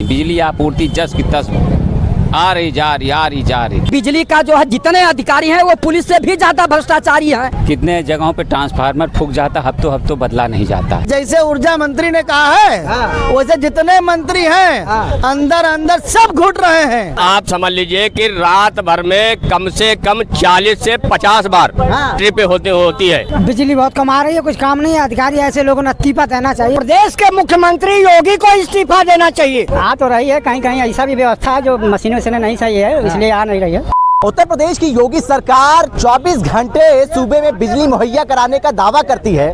बिजली आपूर्ति जस की तस आ रही जा रही। बिजली का जो है जितने अधिकारी हैं वो पुलिस से भी ज्यादा भ्रष्टाचारी हैं। कितने जगहों पे ट्रांसफार्मर फूक जाता, हफ्तों बदला नहीं जाता। जैसे ऊर्जा मंत्री ने कहा है वैसे जितने मंत्री हैं अंदर सब घुट रहे हैं। आप समझ लीजिए कि रात भर में कम से कम 40 से 50 बार ट्रिप होती है। बिजली बहुत कम आ रही है, कुछ काम नहीं है। अधिकारी ऐसे लोगों ने इस्तीफा देना चाहिए। प्रदेश के मुख्यमंत्री योगी को इस्तीफा देना चाहिए। आ तो रही है, कहीं कहीं ऐसा भी व्यवस्था है जो मशीनों से नहीं सही है, इसलिए आ नहीं रही है। उत्तर प्रदेश की योगी सरकार 24 घंटे सूबे में बिजली मुहैया कराने का दावा करती है,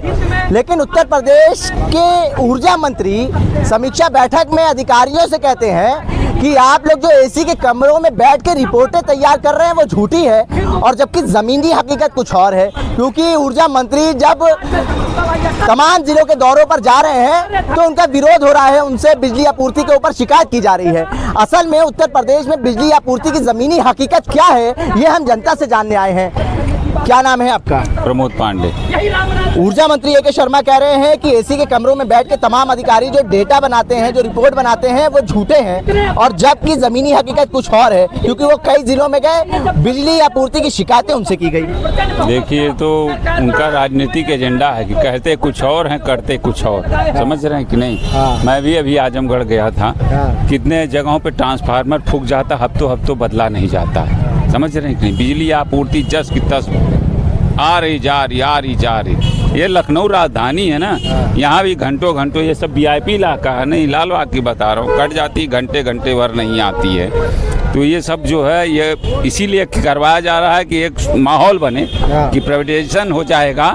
लेकिन उत्तर प्रदेश के ऊर्जा मंत्री समीक्षा बैठक में अधिकारियों से कहते हैं कि आप लोग जो एसी के कमरों में बैठ के रिपोर्टें तैयार कर रहे हैं वो झूठी है, और जबकि जमीनी हकीकत कुछ और है। क्योंकि ऊर्जा मंत्री जब तमाम जिलों के दौरों पर जा रहे हैं तो उनका विरोध हो रहा है, उनसे बिजली आपूर्ति के ऊपर शिकायत की जा रही है। असल में उत्तर प्रदेश में बिजली आपूर्ति की जमीनी हकीकत क्या है ये हम जनता से जानने आए हैं। क्या नाम है आपका? प्रमोद पांडे। ऊर्जा मंत्री ए के शर्मा कह रहे हैं कि एसी के कमरों में बैठ के तमाम अधिकारी जो डेटा बनाते हैं, जो रिपोर्ट बनाते हैं वो झूठे हैं, और जबकि जमीनी हकीकत कुछ और है, क्योंकि वो कई जिलों में गए, बिजली आपूर्ति की शिकायतें उनसे की गई। देखिए, तो उनका राजनीतिक एजेंडा है कि कहते कुछ और हैं, करते कुछ और। समझ रहे हैं कि नहीं? मैं भी अभी आजमगढ़ गया था, कितने जगहों पे ट्रांसफार्मर फूक जाता, हफ्तों बदला नहीं जाता। समझ रहे हैं कि नहीं? बिजली आपूर्ति जस की तस आ रही जा रही। ये लखनऊ राजधानी है ना, यहाँ भी घंटों ये सब वीआईपी इलाका है। नहीं, लाल बाग की बता रहा हूँ, कट जाती घंटे भर नहीं आती है। तो ये सब जो है ये इसीलिए करवाया जा रहा है कि एक माहौल बने कि प्राइवेटाइजेशन हो जाएगा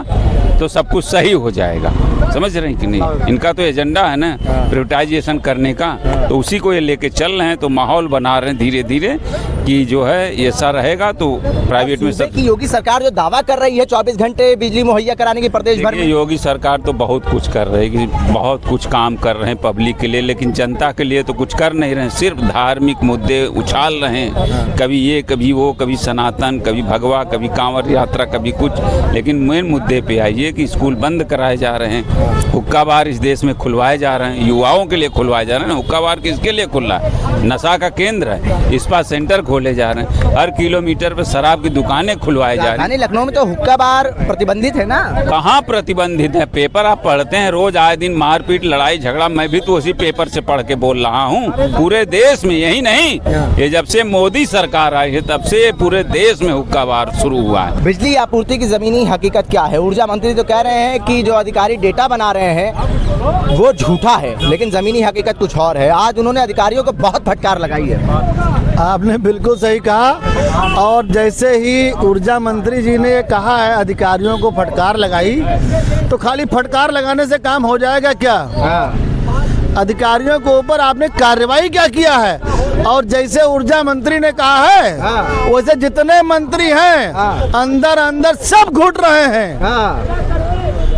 तो सब कुछ सही हो जाएगा। समझ रहे हैं कि नहीं? इनका तो एजेंडा है ना प्राइवेटाइजेशन करने का, तो उसी को ये लेके चल रहे हैं। तो माहौल बना रहे हैं धीरे धीरे कि जो है ये ऐसा रहेगा तो प्राइवेट में सब। योगी सरकार जो दावा कर रही है 24 घंटे बिजली मुहैया कराने की प्रदेश भर में, योगी सरकार तो बहुत कुछ कर रही है, बहुत कुछ काम कर रहे हैं पब्लिक के लिए, लेकिन जनता के लिए तो कुछ कर नहीं रहे हैं। सिर्फ धार्मिक मुद्दे उछाल रहे हैं, कभी ये कभी वो, कभी सनातन, कभी भगवा, कभी कांवड़ यात्रा, कभी कुछ। लेकिन मेन मुद्दे पे आइए कि स्कूल बंद कराए जा रहे हैं, हुक्का बार इस देश में खुलवाए जा रहे हैं, युवाओं के लिए खुलवाए जा रहे हैं। हुक्का बार किसके लिए खुल रहा है? नशा का केंद्र है, इस्पात सेंटर खोले जा रहे हैं, हर किलोमीटर पर शराब की दुकानें खुलवाए जा रही हैं। लखनऊ में तो हुक्का बार प्रतिबंधित है ना? कहाँ प्रतिबंधित है? पेपर आप पढ़ते हैं रोज, आए दिन मारपीट लड़ाई झगड़ा, मैं भी तो उसी पेपर से पढ़ के बोल रहा हूँ। पूरे देश में, यही नहीं, ये जब से मोदी सरकार आई है तब से पूरे देश में हुक्का बार शुरू हुआ है। बिजली आपूर्ति की जमीनी हकीकत क्या है? ऊर्जा मंत्री तो कह रहे हैं कि जो अधिकारी डेटा बना रहे हैं वो झूठा है, लेकिन जमीनी हकीकत कुछ और है। आज उन्होंने अधिकारियों को बहुत फटकार लगाई है। आपने बिल्कुल सही कहा, और जैसे ही ऊर्जा मंत्री जी ने कहा है अधिकारियों को फटकार लगाई, तो खाली फटकार लगाने से काम हो जाएगा क्या? अधिकारियों के ऊपर आपने कार्रवाई क्या किया है? और जैसे ऊर्जा मंत्री ने कहा है वैसे जितने मंत्री हैं अंदर सब घुट रहे हैं।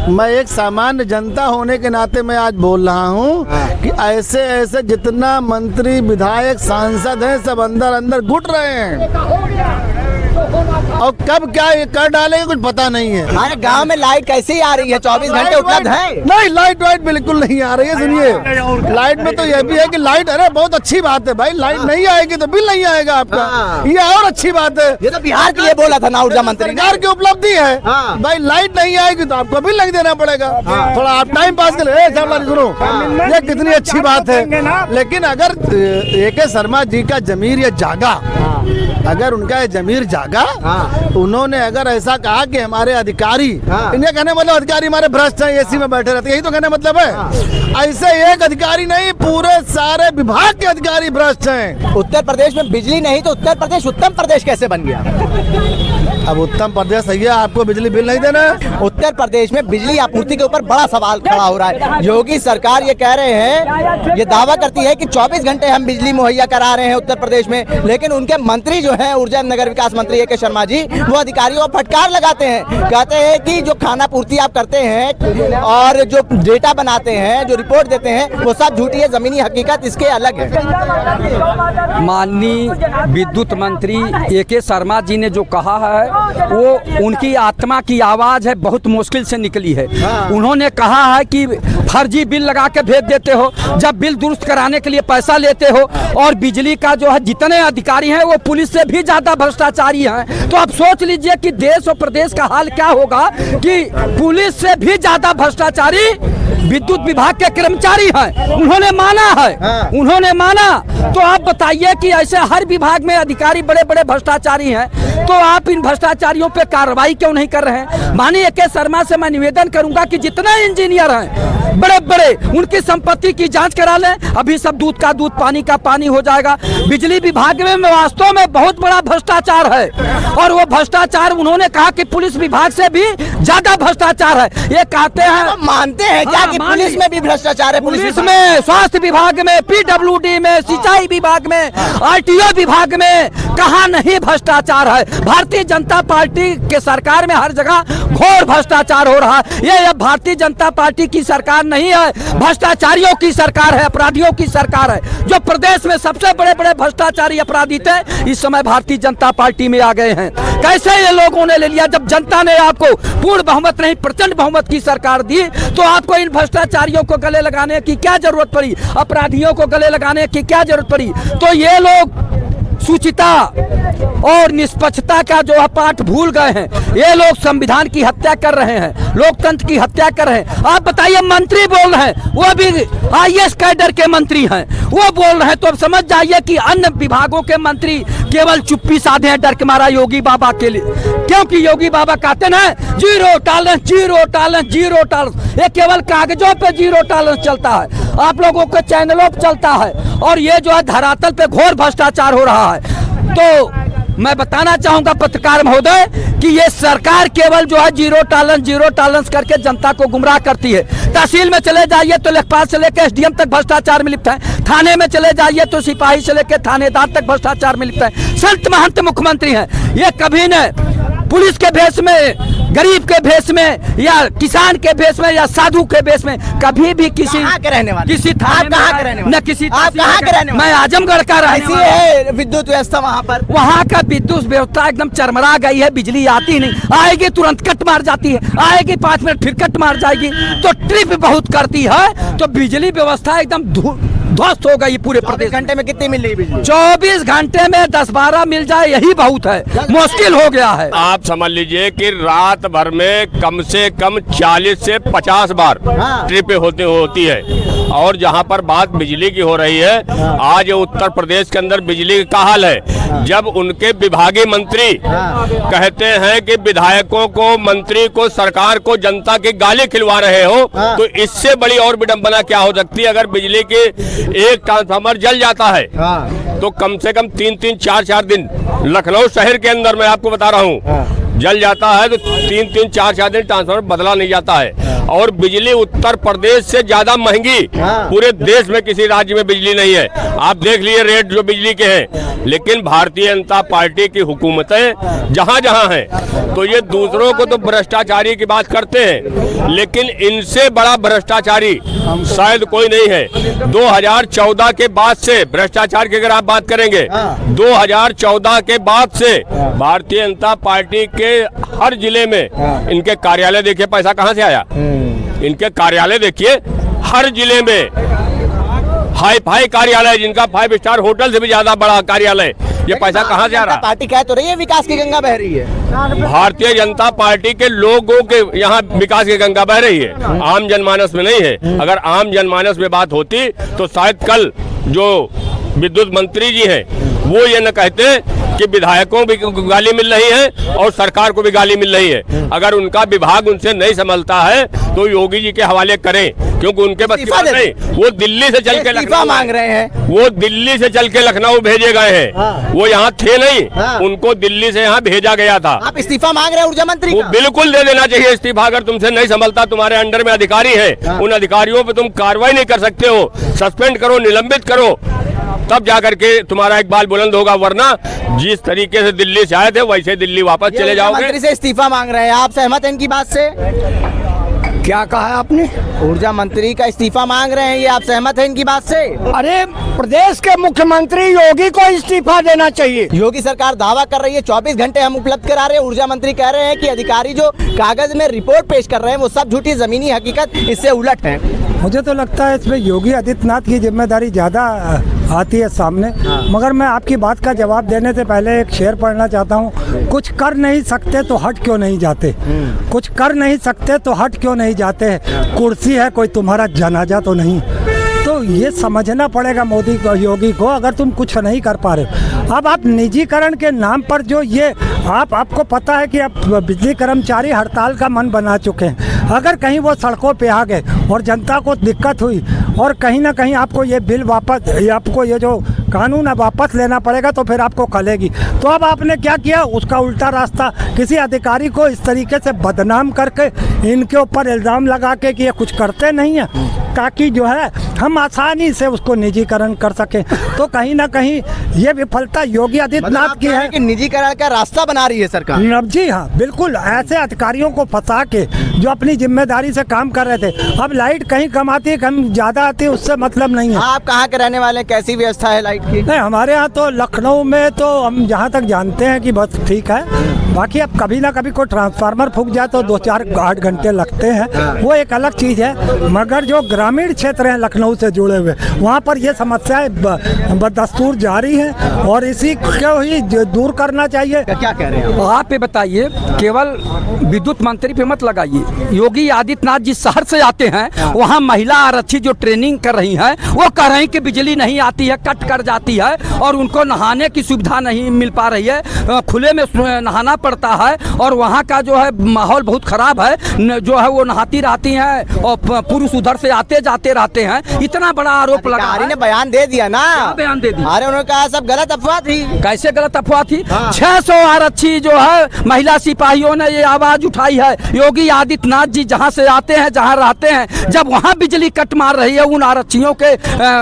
मैं एक सामान्य जनता होने के नाते मैं आज बोल रहा हूँ कि ऐसे जितना मंत्री, विधायक, सांसद हैं सब अंदर घुट रहे हैं, और कब क्या ये कर डालेंगे कुछ पता नहीं है। हमारे गांव में लाइट कैसे आ रही है? 24 घंटे उपलब्ध है? नहीं, लाइट बिल्कुल नहीं आ रही है। सुनिए, लाइट में तो ये भी है कि लाइट, अरे बहुत अच्छी बात है भाई, लाइट नहीं आएगी तो बिल नहीं आएगा आपका, ये और अच्छी बात है। ये तो बिहार के लिए बोला था ना ऊर्जा मंत्री, सरकार की उपलब्धि है भाई। लाइट नहीं आएगी तो आपको बिल नहीं देना पड़ेगा। थोड़ा आप टाइम पास के लिए सुनो, ये कितनी अच्छी बात है। लेकिन अगर ए के शर्मा जी का जमीर ये जागा, अगर उनका ये जमीर जागा, उन्होंने अगर ऐसा कहा कि हमारे अधिकारी, इन्हें कहने मतलब अधिकारी हमारे भ्रष्ट हैं, एसी में बैठे रहते हैं, यही तो कहने मतलब है। ऐसे एक अधिकारी नहीं, पूरे सारे विभाग के अधिकारी भ्रष्ट हैं। उत्तर प्रदेश में बिजली नहीं तो उत्तर प्रदेश उत्तम प्रदेश कैसे बन गया? अब उत्तम प्रदेश सही है, आपको बिजली बिल नहीं देना है। उत्तर प्रदेश में बिजली आपूर्ति के ऊपर बड़ा सवाल खड़ा हो रहा है। योगी सरकार ये कह रहे हैं, ये दावा करती है कि 24 घंटे हम बिजली मुहैया करा रहे हैं उत्तर प्रदेश में, लेकिन उनके मंत्री जो हैं ऊर्जा नगर विकास मंत्री मंत्री ए के शर्मा जी वो अधिकारियों को फटकार लगाते हैं, कहते हैं कि जो खाना पूर्ति आप करते हैं और जो डेटा बनाते हैं, जो रिपोर्ट देते हैं, वो सब झूठी है, जमीनी हकीकत इसके अलग है। माननीय विद्युत मंत्री ए के शर्मा जी ने जो कहा है वो उनकी आत्मा की आवाज़ है, बहुत मुश्किल से निकली है। उन्होंने कहा है कि फर्जी बिल लगा के भेज देते हो, जब बिल दुरुस्त कराने के लिए पैसा लेते हो, और बिजली का जो है जितने अधिकारी हैं वो पुलिस से भी ज़्यादा भ्रष्टाचारी हैं। तो आप सोच लीजिए कि देश और प्रदेश का हाल क्या होगा कि पुलिस से भी ज़्यादा भ्रष्टाचारी विद्युत विभाग के कर्मचारी हैं। उन्होंने माना है, उन्होंने माना। तो आप बताइए कि ऐसे हर विभाग में अधिकारी बड़े बड़े भ्रष्टाचारी हैं, तो आप इन भ्रष्टाचारियों पे कार्रवाई क्यों नहीं कर रहे हैं? माननीय के शर्मा से मैं निवेदन करूंगा कि जितने इंजीनियर हैं बड़े बड़े, उनकी संपत्ति की जांच करा लें। अभी सब दूध का दूध, पानी का पानी हो जाएगा। बिजली विभाग में वास्तव में बहुत बड़ा भ्रष्टाचार है, और वो भ्रष्टाचार उन्होंने कहा कि पुलिस विभाग से भी ज्यादा भ्रष्टाचार है। ये कहते हैं, मानते हैं क्या कि पुलिस में भी भ्रष्टाचार है? पुलिस में, स्वास्थ्य विभाग में, PWD में, सिंचाई विभाग में, RTO विभाग में कहाँ नहीं भ्रष्टाचार है? भारतीय जनता पार्टी के सरकार में हर जगह घोर भ्रष्टाचार हो रहा है। ये अब भारतीय जनता पार्टी की सरकार नहीं है, भ्रष्टाचारियों की सरकार है, अपराधियों की सरकार है। जो प्रदेश में सबसे बड़े बड़े भ्रष्टाचारी अपराधी थे, इस समय भारतीय जनता पार्टी में आ गए हैं। कैसे ये लोगों ने ले लिया? जब जनता ने आपको पूर्ण बहुमत नहीं, प्रचंड बहुमत की सरकार दी, तो आपको इन भ्रष्टाचारियों को गले लगाने की क्या जरूरत पड़ी? अपराधियों को गले लगाने की क्या जरूरत पड़ी? तो ये लोग सुचिता और निष्पक्षता का जो पाठ भूल गए हैं। ये लोग संविधान की हत्या कर रहे हैं, लोकतंत्र की हत्या कर रहे हैं। आप बताइए, मंत्री बोल रहे हैं, वो भी IAS कैडर के मंत्री हैं, वो बोल रहे हैं, तो अब समझ जाइए कि अन्य विभागों के मंत्री केवल चुप्पी साधे हैं डर के मारा योगी बाबा के लिए। क्योंकि योगी बाबा कहते ना, zero tolerance, zero tolerance, zero tolerance. ये केवल कागजों पे जीरो टॉलरेंस चलता है, आप लोगों के चैनलों पे चलता है, और ये जो है धरातल पे घोर भ्रष्टाचार हो रहा है। तो मैं बताना चाहूंगा पत्रकार महोदय कि ये सरकार केवल जो है जीरो टॉलरेंस करके जनता को गुमराह करती है। तहसील में चले जाइए तो लेखपाल से लेकर SDM तक भ्रष्टाचार में लिप्त है, थाने में चले जाइए तो सिपाही से लेकर थानेदार तक भ्रष्टाचार में लिप्त है। संत महंत मुख्यमंत्री हैं, ये कभी न पुलिस के भेष में, गरीब के भेष में, या किसान के भेष में, या साधु के भेष में कभी भी किसी के रहने वाले, किसी थाने में, न किसी, आप कहाँ के रहने वाले? मैं आजमगढ़ का रहने वाला। है विद्युत व्यवस्था वहाँ पर, वहाँ का विद्युत व्यवस्था एकदम चरमरा गई है। बिजली आती नहीं, आएगी तुरंत कट मार जाती है, आएगी 5 मिनट फिर कट मार जाएगी, तो ट्रिप बहुत करती है। तो बिजली व्यवस्था एकदम ध्वस्त हो गई पूरे प्रदेश। घंटे में कितनी मिल रही बिजली? 24 घंटे में 10-12 मिल जाए यही बहुत है, मुश्किल हो गया है। आप समझ लीजिए कि रात भर में कम से कम 40 से 50 बार ट्रिपें होती है। और जहां पर बात बिजली की हो रही है, आज उत्तर प्रदेश के अंदर बिजली का हाल है। जब उनके विभागीय मंत्री कहते हैं कि विधायकों को, मंत्री को, सरकार को जनता की गाली खिलवा रहे हो, तो इससे बड़ी और विडंबना क्या हो सकती है? अगर बिजली के एक ट्रांसफार्मर जल जाता है तो कम से कम 3-3, 4-4 दिन, लखनऊ शहर के अंदर मैं आपको बता रहा हूँ, जल जाता है तो 3-3, 4-4 दिन ट्रांसफार्मर बदला नहीं जाता है। और बिजली उत्तर प्रदेश से ज्यादा महंगी पूरे देश में किसी राज्य में बिजली नहीं है। आप देख लिए रेट जो बिजली के हैं। लेकिन भारतीय जनता पार्टी की हुकूमतें जहां जहां हैं, तो ये दूसरों को तो भ्रष्टाचारी की बात करते हैं, लेकिन इनसे बड़ा भ्रष्टाचारी शायद कोई नहीं है। 2014 के बाद से भ्रष्टाचार की अगर आप बात करेंगे, 2014 के बाद से भारतीय जनता पार्टी के हर जिले में इनके कार्यालय देखिए, पैसा कहां से आया? इनके कार्यालय देखिए, हर जिले में हाई फाई कार्यालय, जिनका 5 स्टार होटल से भी ज्यादा बड़ा कार्यालय। ये पैसा कहाँ से आ रहा है? पार्टी कह तो रही है विकास की गंगा बह रही है। भारतीय जनता पार्टी के लोगों के यहाँ विकास की गंगा बह रही है, आम जनमानस में नहीं है। अगर आम जनमानस में बात होती तो शायद कल जो विद्युत मंत्री जी हैं वो ये न कहते कि विधायकों को गाली मिल रही है और सरकार को भी गाली मिल रही है। अगर उनका विभाग उनसे नहीं संभलता है तो योगी जी के हवाले करें, क्योंकि उनके बस नहीं, वो दिल्ली से चल के लखनऊ मांग रहे हैं, वो दिल्ली से चल के लखनऊ भेजे गए हैं। वो यहाँ थे नहीं, उनको दिल्ली से यहाँ भेजा गया था। आप इस्तीफा मांग रहे हैं ऊर्जा मंत्री का? बिल्कुल दे देना चाहिए इस्तीफा। अगर तुमसे नहीं संभलता, तुम्हारे अंडर में अधिकारी है, उन अधिकारियों पे तुम कार्रवाई नहीं कर सकते हो, सस्पेंड करो, निलंबित करो, तब जाकर के तुम्हारा इकबाल बुलंद होगा, वरना जिस तरीके से दिल्ली से आए थे वैसे दिल्ली वापस चले जाओगे। मंत्री से इस्तीफा मांग रहे हैं, आप सहमत हैं इनकी बात से? क्या कहा है आपने? ऊर्जा मंत्री का इस्तीफा मांग रहे हैं, ये आप सहमत हैं इनकी बात से? अरे प्रदेश के मुख्यमंत्री योगी को इस्तीफा देना चाहिए। योगी सरकार दावा कर रही है 24 घंटे हम उपलब्ध करा रहे हैं। ऊर्जा मंत्री कह रहे हैं कि अधिकारी जो कागज में रिपोर्ट पेश कर रहे हैं वो सब झूठी, जमीनी हकीकत इससे उलट है। मुझे तो लगता है इसमें योगी आदित्यनाथ की जिम्मेदारी ज़्यादा आती है सामने। मगर मैं आपकी बात का जवाब देने से पहले एक शेर पढ़ना चाहता हूँ। कुछ कर नहीं सकते तो हट क्यों नहीं जाते, कुछ कर नहीं सकते तो हट क्यों नहीं जाते, कुर्सी है कोई तुम्हारा जनाजा तो नहीं। तो ये समझना पड़ेगा मोदी को, योगी को, अगर तुम कुछ नहीं कर पा रहे। अब आप निजीकरण के नाम पर जो ये आपको पता है कि अब बिजली कर्मचारी हड़ताल का मन बना चुके हैं। अगर कहीं वो सड़कों पे आ गए और जनता को दिक्कत हुई और कहीं ना कहीं आपको ये बिल वापस, आपको ये जो कानून है वापस लेना पड़ेगा, तो फिर आपको खलेगी। तो अब आपने क्या किया, उसका उल्टा रास्ता, किसी अधिकारी को इस तरीके से बदनाम करके इनके ऊपर इल्ज़ाम लगा के कि ये कुछ करते नहीं है, ताकि जो है हम आसानी से उसको निजीकरण कर सकें। तो कहीं ना कहीं ये विफलता योगी आदित्यनाथ की है कि निजीकरण का रास्ता बना रही है सरकार। जी हाँ, बिल्कुल। ऐसे अधिकारियों को फंसा के जो अपनी जिम्मेदारी से काम कर रहे थे, अब लाइट कहीं कम आती है कहीं ज़्यादा आती है, उससे मतलब नहीं है। आप कहाँ के रहने वाले हैं, कैसी व्यवस्था है लाइट की? नहीं, हमारे यहाँ तो लखनऊ में तो हम जहाँ तक जानते हैं कि बस ठीक है। बाकी अब कभी ना कभी कोई ट्रांसफार्मर फूक जाए तो 2-4-8 घंटे लगते हैं, वो एक अलग चीज़ है। मगर जो ग्रामीण क्षेत्र हैं लखनऊ से जुड़े हुए, वहाँ पर ये समस्याएं बदस्तूर जारी हैं और इसी को ही दूर करना चाहिए। क्या कह रहे हैं आप ये बताइए, केवल विद्युत मंत्री पे मत लगाइए। योगी आदित्यनाथ जिस शहर से आते हैं वहाँ महिला आरक्षी जो ट्रेनिंग कर रही हैं वो कह रही कि बिजली नहीं आती है, कट कर जाती है और उनको नहाने की सुविधा नहीं मिल पा रही है, खुले में नहाना पड़ता है और वहाँ का जो है माहौल बहुत खराब है। जो है वो नहाती रहती हैं और पुरुष उधर से आते जाते रहते हैं। इतना बड़ा आरोप लगा ने बयान दे दिया ना। बयान दे दिया? अरे उन्होंने कहा सब गलत अफवाह थी। कैसे गलत अफवाह थी? 600 आरक्षी जो है महिला सिपाहियों ने ये आवाज उठाई है, योगी आदित्यनाथ जी जहाँ से आते हैं, जहाँ रहते हैं, जब वहाँ बिजली कट मार रही है उन आरक्षियों के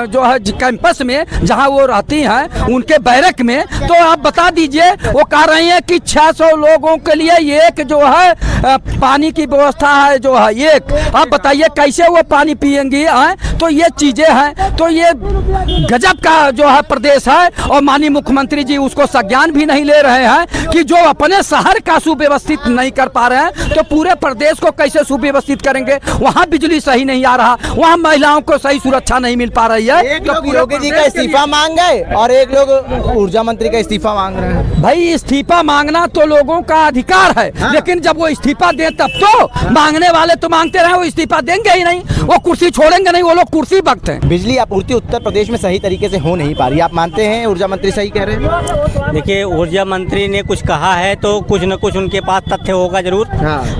जो है कैंपस में जहाँ वो रहती हैं उनके बैरक में, तो आप बता दीजिए। वो कह रही है कि 600 लोगों के लिए एक जो है पानी की व्यवस्था है जो है एक। आप बताइए कैसे वो पानी पिएंगी? तो ये चीजें हैं, तो ये गजब का जो है प्रदेश है और माननीय मुख्यमंत्री जी उसको संज्ञान भी नहीं ले रहे हैं कि जो अपने शहर का सुव्यवस्थित नहीं कर पा रहे हैं तो पूरे प्रदेश को कैसे सुव्यवस्थित करेंगे। वहाँ बिजली सही नहीं आ रहा, वहाँ महिलाओं को सही सुरक्षा नहीं मिल पा रही है। एक लोग योगी जी का इस्तीफा मांग गए और एक लोग ऊर्जा मंत्री का इस्तीफा मांग रहे हैं। भाई इस्तीफा मांगना तो लोगों का अधिकार है, लेकिन जब वो इस्तीफा दे तब तो मांगने वाले तो मांगते रहे, वो इस्तीफा देंगे ही नहीं, वो कुर्सी छोड़ेंगे नहीं, वो लोग कुर्सी भक्त हैं। बिजली आपूर्ति उत्तर प्रदेश में सही तरीके से हो नहीं पा रही, आप मानते हैं ऊर्जा मंत्री सही कह रहे हैं? देखिए, ऊर्जा मंत्री ने कुछ कहा है तो कुछ न कुछ उनके पास तथ्य होगा जरूर,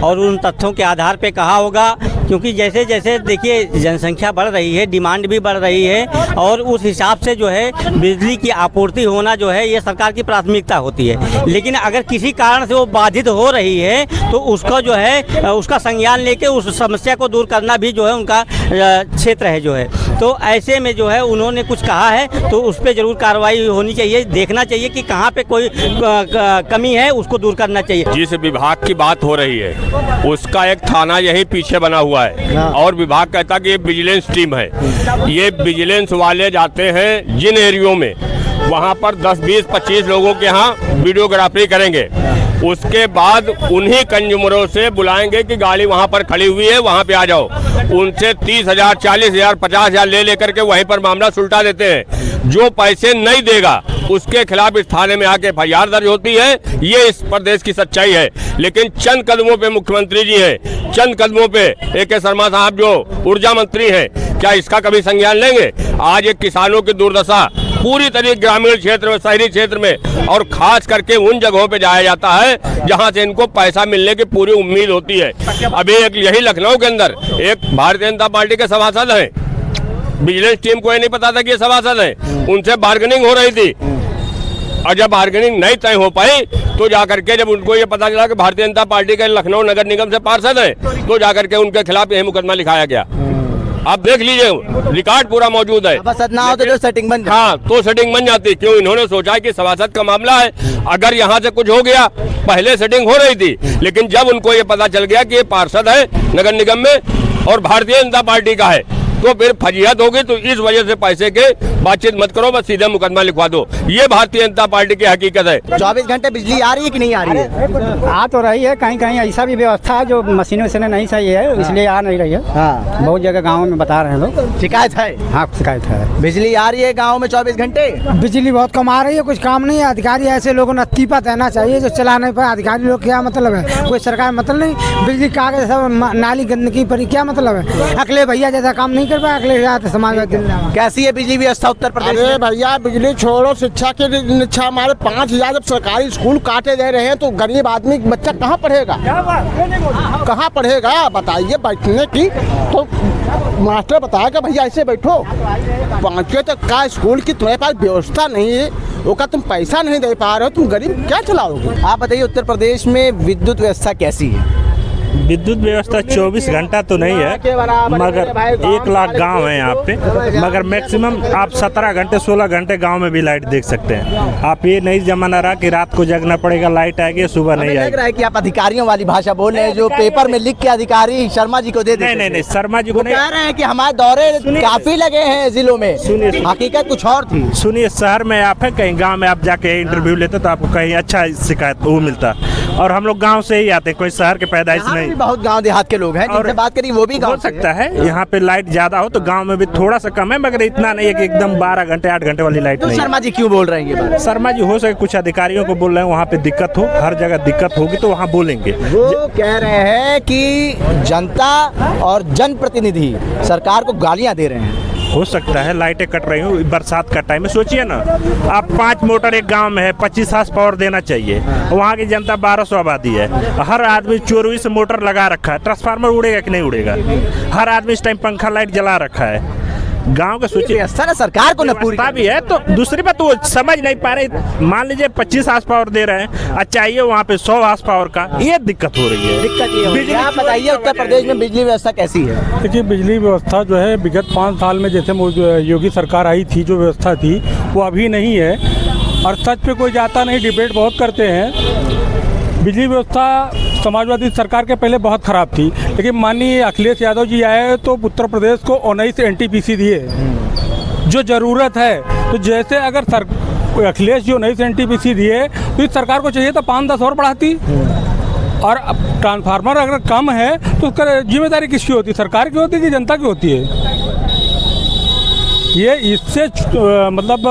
और उन तथ्यों के आधार पे कहा होगा, क्योंकि जैसे जैसे देखिए जनसंख्या बढ़ रही है, डिमांड भी बढ़ रही है और उस हिसाब से जो है बिजली की आपूर्ति होना जो है ये सरकार की प्राथमिकता होती है। लेकिन अगर किसी कारण से वो बाधित हो रही है तो उसको जो है उसका संज्ञान लेके उस समस्या को दूर करना भी जो है उनका क्षेत्र है जो है। तो ऐसे में जो है उन्होंने कुछ कहा है तो उस पर जरूर कार्रवाई होनी चाहिए, देखना चाहिए कि कहाँ पे कोई कमी है उसको दूर करना चाहिए। जिस विभाग की बात हो रही है उसका एक थाना यही पीछे बना हुआ है और विभाग कहता कि ये विजिलेंस टीम है। ये विजिलेंस वाले जाते हैं जिन एरियो में, वहाँ पर 10, 20, 25 लोगों के यहाँ वीडियोग्राफी करेंगे, उसके बाद उन्हीं कंज्यूमरों से बुलाएंगे कि गाड़ी वहाँ पर खड़ी हुई है, वहाँ पे आ जाओ। उनसे 30,000, 40,000, 50,000 ले लेकर के वहीं पर मामला सुलटा देते हैं। जो पैसे नहीं देगा उसके खिलाफ इस थाने में आके FIR दर्ज होती है। ये इस प्रदेश की सच्चाई है। लेकिन चंद कदमों पे मुख्यमंत्री जी हैं, चंद कदमों पे AK शर्मा साहब जो ऊर्जा मंत्री हैं, क्या इसका कभी संज्ञान लेंगे? आज एक किसानों की दुर्दशा पूरी तरीके ग्रामीण क्षेत्र में, शहरी क्षेत्र में और खास करके उन जगहों पे जाया जाता है जहां से इनको पैसा मिलने की पूरी उम्मीद होती है। अभी एक यही लखनऊ के अंदर एक भारतीय जनता पार्टी के सभासद हैं, विजिलेंस टीम को ये नहीं पता था कि ये सभासद हैं, उनसे बार्गेनिंग हो रही थी और जब बार्गेनिंग नहीं तय हो पाई तो जाकर के जब उनको ये पता चला कि भारतीय जनता पार्टी के लखनऊ नगर निगम से पार्षद हैं तो जाकर के उनके खिलाफ यही मुकदमा लिखाया गया। आप देख लीजिए, रिकॉर्ड पूरा मौजूद है। सभासद ना हो तो सेटिंग बन हाँ, तो सेटिंग बन जाती। क्यों? इन्होंने सोचा है कि सभासद का मामला है, अगर यहाँ से कुछ हो गया, पहले सेटिंग हो रही थी, लेकिन जब उनको ये पता चल गया कि ये पार्षद है नगर निगम में और भारतीय जनता पार्टी का है, तो फिर फजीहत होगी। तो इस वजह से पैसे के बातचीत मत करो, बस सीधे मुकदमा लिखवा दो। ये भारतीय जनता पार्टी की हकीकत है। 24 घंटे बिजली आ रही है कि नहीं आ रही है? आ तो रही है, कहीं कहीं ऐसा भी व्यवस्था है जो मशीनों से नहीं सही है, इसलिए आ नहीं रही है। हाँ, बहुत जगह गाँव में बता रहे हैं लोग, शिकायत है। हाँ शिकायत है। बिजली आ रही है गाँव में 24 घंटे? बिजली बहुत कम आ रही है, कुछ काम नहीं है। अधिकारी ऐसे लोगों ने इस्तीफा देना चाहिए जो चला नहीं पाए। अधिकारी लोग क्या मतलब है, कोई सरकार मतलब नहीं। बिजली कागज सब नाली गंदगी पर क्या मतलब है। अगले भैया जैसा काम नहीं कर पाए, अगले समाजवादी। कैसी है बिजली व्यवस्था उत्तर प्रदेश में? अरे भैया बिजली छोड़ो, शिक्षा के निच्छा हमारे 5,000 जब सरकारी स्कूल काटे दे रहे हैं तो गरीब आदमी बच्चा कहाँ पढ़ेगा? कहाँ पढ़ेगा बताइए? बैठने की तो मास्टर बताएगा भैया ऐसे बैठो। 5वीं तक का स्कूल की तुम्हारे पास व्यवस्था नहीं है, वो का तुम पैसा नहीं दे पा रहे हो, तुम गरीब क्या चलाओगे? आप बताइए उत्तर प्रदेश में विद्युत व्यवस्था कैसी है? विद्युत व्यवस्था 24 घंटा तो नहीं है, मगर 1 लाख गांव है यहाँ पे, मगर मैक्सिमम आप 17 घंटे 16 घंटे गांव में भी लाइट देख सकते हैं आप। ये नहीं जमाना रहा कि रात को जगना पड़ेगा, लाइट आएगी सुबह नहीं आएगी। लग रहा है कि आप अधिकारियों वाली भाषा बोल रहे हैं, जो पेपर में लिख के अधिकारी शर्मा जी को दे देते। नहीं, शर्मा जी को नहीं। कह रहे हैं कि हमारे दौरे काफी लगे हैं जिलों में, हकीकत कुछ और थी। सुनिए, शहर में आप है, कहीं गांव में आप जाके इंटरव्यू लेते तो आपको कहीं अच्छा शिकायत वो मिलता, और हम लोग गांव से ही आते, कोई शहर के पैदाइश नहीं। बहुत गांव देहात के लोग हैं जिनसे बात करी, वो भी हो सकता है यहाँ पे लाइट ज्यादा हो तो गांव में भी थोड़ा सा कम है, मगर इतना नहीं है कि एकदम 12 घंटे 8 घंटे वाली लाइट तो नहीं। शर्मा जी क्यों बोल रहे हैं ये बात? शर्मा जी हो सके कुछ अधिकारियों को बोल रहे हैं वहाँ पे दिक्कत हो, हर जगह दिक्कत होगी तो वहाँ बोलेंगे। वो कह रहे हैं कि जनता और जनप्रतिनिधि सरकार को गालियां दे रहे हैं। हो सकता है, लाइटें कट रही हूँ बरसात का टाइम है। सोचिए ना, आप 5 मोटर एक गांव में है, 25 हार्स पावर देना चाहिए, वहाँ की जनता 1200 आबादी है, हर आदमी 24 मोटर लगा रखा है, ट्रांसफार्मर उड़ेगा कि नहीं उड़ेगा? हर आदमी इस टाइम पंखा लाइट जला रखा है। गांव का सोचिए, सरकार को न पूरी भी है। तो दूसरी बात वो समझ नहीं पा रहे, मान लीजिए 25 हार्स पावर दे रहे हैं और चाहिए वहाँ पे 100 हार्स पावर का, ये दिक्कत हो रही है। दिक्कत ये आप बताइए उत्तर प्रदेश में बिजली व्यवस्था कैसी है? देखिए, बिजली व्यवस्था जो है विगत 5 साल में जैसे योगी सरकार आई थी, जो व्यवस्था थी वो अभी नहीं है, और सच पे कोई जाता नहीं, डिबेट बहुत करते हैं। बिजली व्यवस्था समाजवादी सरकार के पहले बहुत ख़राब थी, लेकिन माननीय अखिलेश यादव जी आए तो उत्तर प्रदेश को 19 NTPC दिए, जो ज़रूरत है। तो जैसे अगर अखिलेश जी 19 NTPC दिए तो इस सरकार को चाहिए तो 5-10 और बढ़ाती। और अब ट्रांसफार्मर अगर कम है तो उसका जिम्मेदारी किसकी होती है? सरकार की होती है कि जनता की होती है? ये इससे मतलब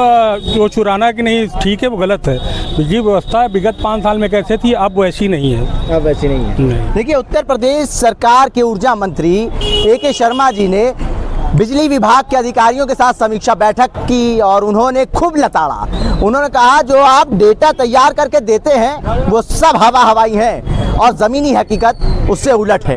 जो चुराना कि नहीं ठीक है वो गलत है। बिजली व्यवस्था विगत 5 साल में कैसे थी, अब वैसी नहीं है। अब वैसी नहीं है। देखिए, उत्तर प्रदेश सरकार के ऊर्जा मंत्री AK शर्मा जी ने बिजली विभाग के अधिकारियों के साथ समीक्षा बैठक की और उन्होंने खूब लताड़ा। उन्होंने कहा जो आप डेटा तैयार करके देते हैं वो सब हवा हवाई है और ज़मीनी हकीकत उससे उलट है।